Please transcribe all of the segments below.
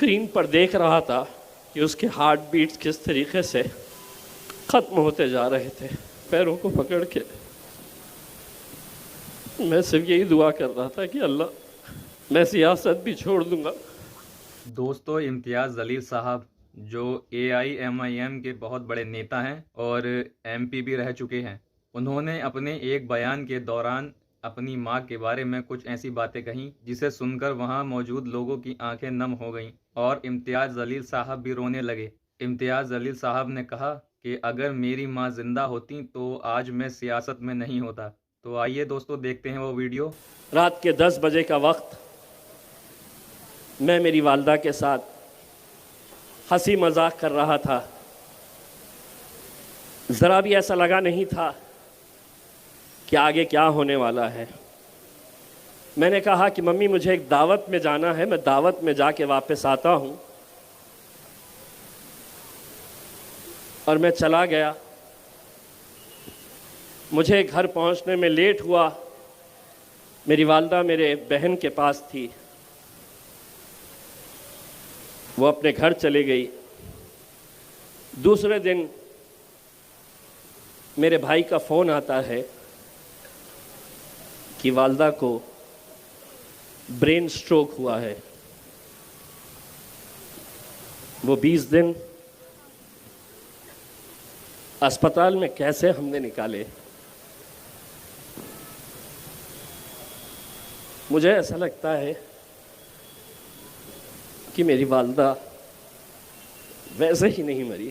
Screen पर देख रहा था कि उसके हार्ट बीट्स किस तरीके से ख़त्म होते जा रहे थे। पैरों को पकड़ के मैं सिर्फ यही दुआ कर रहा था कि अल्लाह मैं सियासत भी छोड़ दूंगा। दोस्तों, इम्तियाज़ जलील साहब जो AIMIM के बहुत बड़े नेता हैं और MP भी रह चुके हैं, उन्होंने अपने एक बयान के दौरान अपनी मां के बारे में कुछ ऐसी बातें कहीं जिसे सुनकर वहां मौजूद लोगों की आंखें नम हो गईं और इम्तियाज़ जलील साहब भी रोने लगे। इम्तियाज़ जलील साहब ने कहा कि अगर मेरी मां जिंदा होती तो आज मैं सियासत में नहीं होता। तो आइए दोस्तों, देखते हैं वो वीडियो। रात के 10 बजे का वक्त मैं मेरी वालदा के साथ हंसी मजाक कर रहा था। ज़रा भी ऐसा लगा नहीं था कि आगे क्या होने वाला है। मैंने कहा कि मम्मी मुझे एक दावत में जाना है, मैं दावत में जाके वापस आता हूँ। और मैं चला गया। मुझे घर पहुँचने में लेट हुआ। मेरी वालदा मेरे बहन के पास थी, वो अपने घर चली गई। दूसरे दिन मेरे भाई का फ़ोन आता है कि वालदा को ब्रेन स्ट्रोक हुआ है। वो 20 दिन अस्पताल में कैसे हमने निकाले। मुझे ऐसा लगता है कि मेरी वालदा वैसे ही नहीं मरी।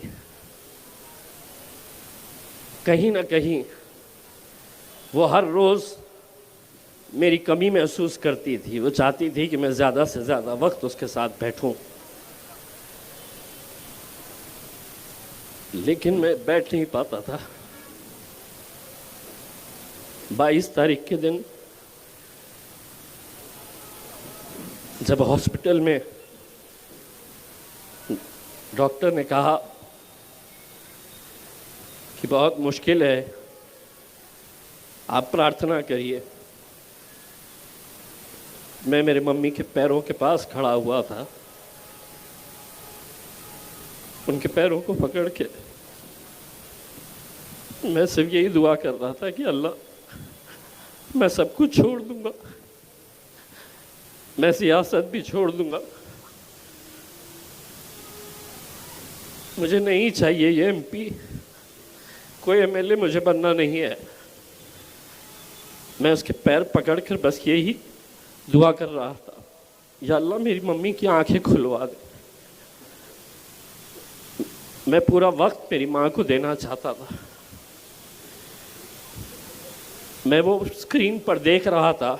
कहीं ना कहीं वो हर रोज़ मेरी कमी महसूस करती थी। वो चाहती थी कि मैं ज़्यादा से ज़्यादा वक्त उसके साथ बैठूं, लेकिन मैं बैठ नहीं पाता था। 22 तारीख के दिन जब हॉस्पिटल में डॉक्टर ने कहा कि बहुत मुश्किल है, आप प्रार्थना करिए, मैं मेरे मम्मी के पैरों के पास खड़ा हुआ था। उनके पैरों को पकड़ के मैं सिर्फ यही दुआ कर रहा था कि अल्लाह मैं सब कुछ छोड़ दूंगा, मैं सियासत भी छोड़ दूंगा, मुझे नहीं चाहिए ये MP, कोई MLA मुझे बनना नहीं है। मैं उसके पैर पकड़कर बस यही दुआ कर रहा था, या अल्लाह मेरी मम्मी की आंखें खुलवा दे। मैं पूरा वक्त मेरी माँ को देना चाहता था। मैं वो स्क्रीन पर देख रहा था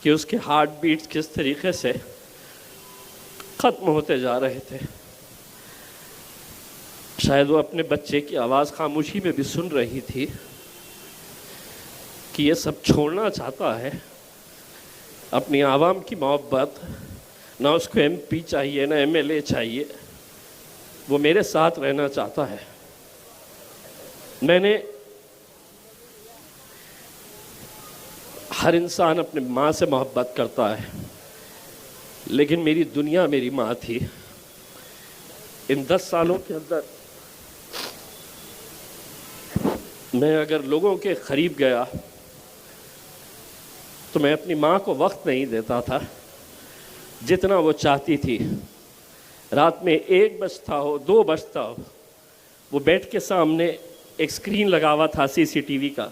कि उसके हार्ट बीट्स किस तरीके से ख़त्म होते जा रहे थे। शायद वो अपने बच्चे की आवाज़ खामोशी में भी सुन रही थी कि ये सब छोड़ना चाहता है, अपनी आवाम की मोहब्बत, ना उसको MP चाहिए ना MLA चाहिए, वो मेरे साथ रहना चाहता है। मैंने हर इंसान अपने माँ से मोहब्बत करता है, लेकिन मेरी दुनिया मेरी माँ थी। इन 10 सालों के अंदर मैं अगर लोगों के करीब गया तो मैं अपनी माँ को वक्त नहीं देता था जितना वो चाहती थी। रात में 1 बजता हो 2 बजता हो, वो बेड के सामने एक स्क्रीन लगा हुआ था CCTV का।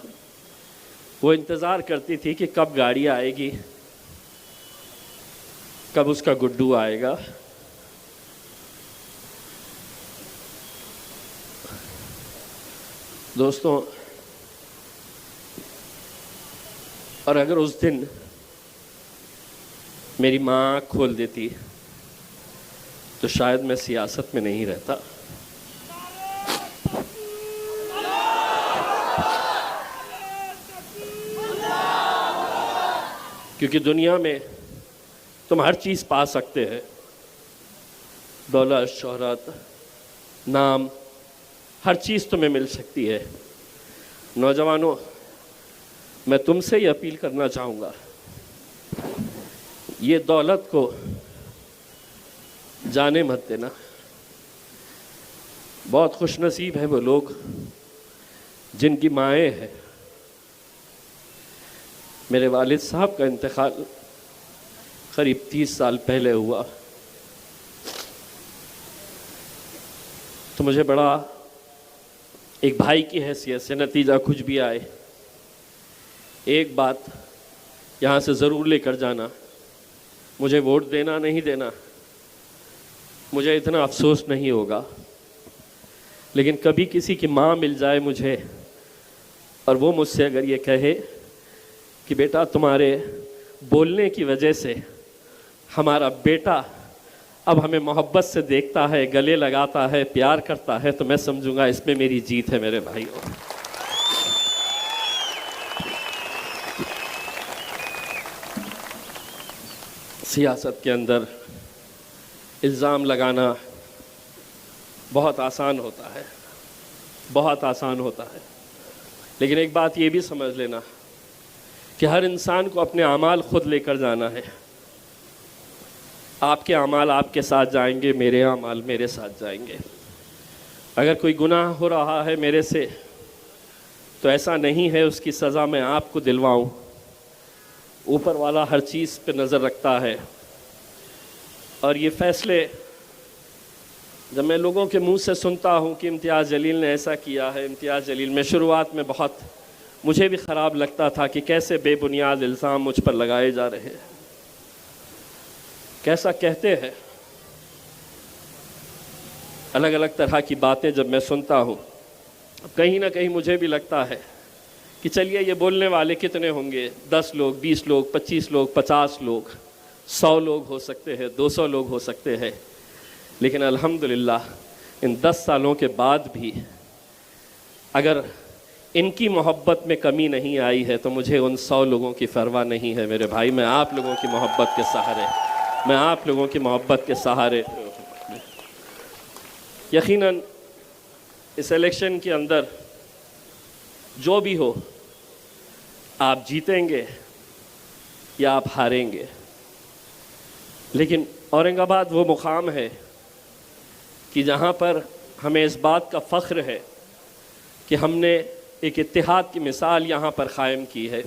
वो इंतज़ार करती थी कि कब गाड़ी आएगी, कब उसका गुड्डू आएगा। दोस्तों, और अगर उस दिन मेरी माँ खोल देती तो शायद मैं सियासत में नहीं रहता। क्योंकि दुनिया में तुम हर चीज़ पा सकते हैं, दौलत, शोहरत, नाम, हर चीज़ तुम्हें मिल सकती है। नौजवानों, मैं तुमसे ही अपील करना चाहूँगा, ये दौलत को जाने मत देना। बहुत खुशनसीब है वो लोग जिनकी माएँ हैं। मेरे वालिद साहब का इंतकाल करीब 30 साल पहले हुआ, तो मुझे बड़ा एक भाई की हैसियत से, नतीजा कुछ भी आए, एक बात यहाँ से ज़रूर लेकर जाना, मुझे वोट देना नहीं देना, मुझे इतना अफसोस नहीं होगा, लेकिन कभी किसी की माँ मिल जाए मुझे और वो मुझसे अगर ये कहे कि बेटा तुम्हारे बोलने की वजह से हमारा बेटा अब हमें मोहब्बत से देखता है, गले लगाता है, प्यार करता है, तो मैं समझूंगा इसमें मेरी जीत है मेरे भाइयों। सियासत के अंदर इल्ज़ाम लगाना बहुत आसान होता है, बहुत आसान होता है, लेकिन एक बात ये भी समझ लेना कि हर इंसान को अपने अमाल खुद लेकर जाना है। आपके अमाल आपके साथ जाएंगे, मेरे अमाल मेरे साथ जाएंगे। अगर कोई गुनाह हो रहा है मेरे से, तो ऐसा नहीं है उसकी सज़ा मैं आपको दिलवाऊं। ऊपर वाला हर चीज़ पे नज़र रखता है, और ये फ़ैसले जब मैं लोगों के मुंह से सुनता हूँ कि इम्तियाज़ जलील ने ऐसा किया है, इम्तियाज़ जलील, मैं शुरुआत में बहुत मुझे भी ख़राब लगता था कि कैसे बेबुनियाद इल्ज़ाम मुझ पर लगाए जा रहे हैं, कैसा कहते हैं। अलग अलग तरह की बातें जब मैं सुनता हूँ, कहीं ना कहीं मुझे भी लगता है कि चलिए ये बोलने वाले कितने होंगे, 10 लोग, 20 लोग, 25 लोग, 50 लोग, 100 लोग हो सकते हैं, 200 लोग हो सकते हैं, लेकिन अल्हम्दुलिल्लाह इन 10 सालों के बाद भी अगर इनकी मोहब्बत में कमी नहीं आई है तो मुझे उन 100 लोगों की परवाह नहीं है मेरे भाई। मैं आप लोगों की मोहब्बत के सहारे, मैं आप लोगों की मोहब्बत के सहारे, यकीनन इस इलेक्शन के अंदर जो भी हो, आप जीतेंगे या आप हारेंगे, लेकिन औरंगाबाद वो मुकाम है कि जहाँ पर हमें इस बात का फ़ख्र है कि हमने एक इत्तेहाद की मिसाल यहाँ पर क़ायम की है।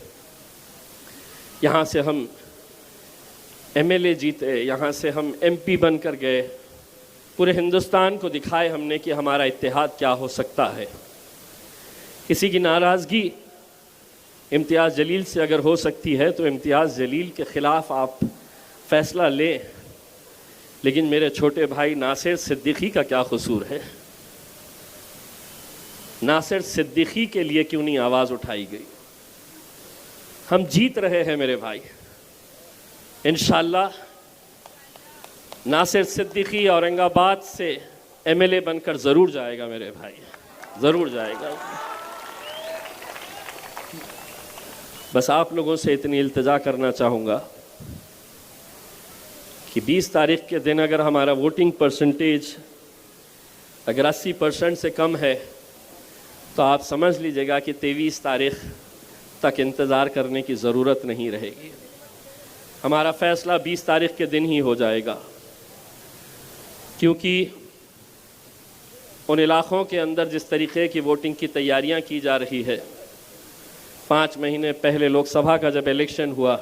यहाँ से हम एमएलए जीते, यहाँ से हम एमपी बनकर गए, पूरे हिंदुस्तान को दिखाए हमने कि हमारा इत्तेहाद क्या हो सकता है। किसी की नाराज़गी इम्तियाज़ जलील से अगर हो सकती है तो इम्तियाज़ जलील के ख़िलाफ़ आप फ़ैसला लें, लेकिन मेरे छोटे भाई नासिर सिद्दीकी का क्या कसूर है? नासिर सिद्दीकी के लिए क्यों नहीं आवाज़ उठाई गई? हम जीत रहे हैं मेरे भाई, इंशाअल्लाह नासिर सिद्दीकी औरंगाबाद से एमएलए बनकर ज़रूर जाएगा मेरे भाई, ज़रूर जाएगा। बस आप लोगों से इतनी इल्तिजा करना चाहूँगा कि 20 तारीख के दिन अगर हमारा वोटिंग परसेंटेज अगर 80% से कम है तो आप समझ लीजिएगा कि 23 तारीख तक इंतज़ार करने की ज़रूरत नहीं रहेगी। हमारा फ़ैसला 20 तारीख के दिन ही हो जाएगा, क्योंकि उन इलाक़ों के अंदर जिस तरीक़े की वोटिंग की तैयारियां की जा रही है, 5 महीने पहले लोकसभा का जब इलेक्शन हुआ